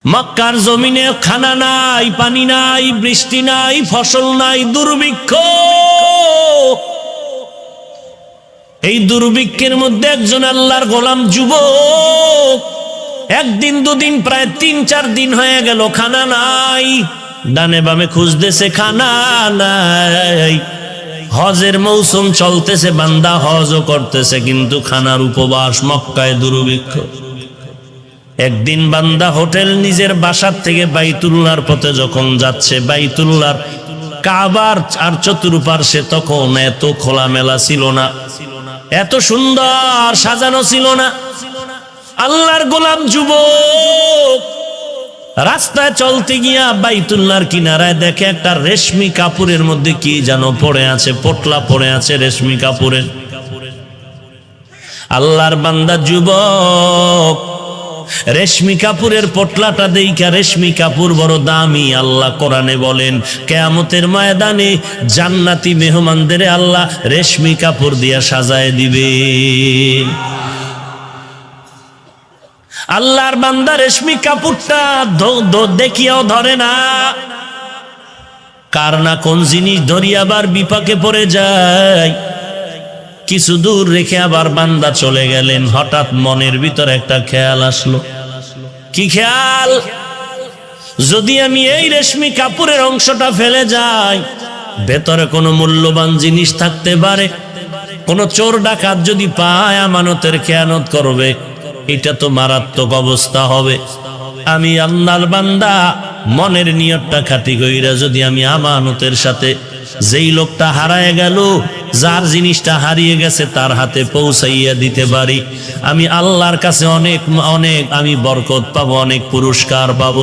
মক্কার জমিনে খানা নাই, পানি নাই, বৃষ্টি নাই, ফসল নাই, দুর্ভিক্ষ। এই দুর্ভিক্ষের মধ্যে একজন আল্লাহর গোলাম যুবক, একদিন দুদিন প্রায় ৩-৪ দিন হয়ে গেল, খানা নাই। ডানে বামে খুঁজতেছে, খানা নাই। হজের মৌসুম চলতেছে, বান্দা হজও করতেছে, কিন্তু খানার উপবাস, মক্কায় দুর্ভিক্ষ। একদিন বান্দা হোটেল নিজের বাসার থেকে বাইতুল্লাহর পথে যখন যাচ্ছে, বাইতুল্লাহর কাবার আর চতুর্পার্শ্বে তখন এত খোলামেলা ছিল না, এত সুন্দর সাজানো ছিল না। আল্লাহর গোলাম যুবক রাস্তায় চলতে গিয়া বাইতুল্লাহর কিনারায় দেখে একটা রেশমি কাপড়ের মধ্যে কি যেন পড়ে আছে, পোটলা পড়ে আছে রেশমি কাপড়ের। আল্লাহর বান্দা যুবক রেশমি কাপড়ের পোটলাটা দেইখা, রেশমি কাপড় বড় দামি। আল্লাহ কোরআনে বলেন, কিয়ামতের ময়দানে জান্নাতি মেহমানদের আল্লাহ রেশমি কাপড় দিয়া সাজায় দিবে। আল্লাহর বান্দা রেশমি কাপড়টা দেখিয়াও ধরে না, কার না কোন জিনিস ধরিয়া আবার বিপাকে পড়ে যায়। কিছু দূর রেখে আবার বান্দা চলে গেলেন। হঠাৎ মনের ভিতর একটা খেয়াল আসলো। কি খেয়াল? যদি আমি এই রেশমি কাপড়ের অংশটা ফেলে যাই, ভেতরে কোনো মূল্যবান জিনিস থাকতে পারে, কোনো চোর ডাকাত যদি পায় আমানতের খেয়ানত করবে, এটা তো মারাত্মক অবস্থা হবে। আমি আল্লাহর বান্দা মনের নিয়তটা খাঁটি কইরা যদি আমি আমানতের সাথে যেই লোকটা হারায় গেল, যার জিনিসটা হারিয়ে গেছে, তার হাতে পৌঁছাইয়া দিতে পারি, আমি আল্লাহর কাছে অনেক অনেক আমি বরকত পাবো, অনেক পুরস্কার পাবো।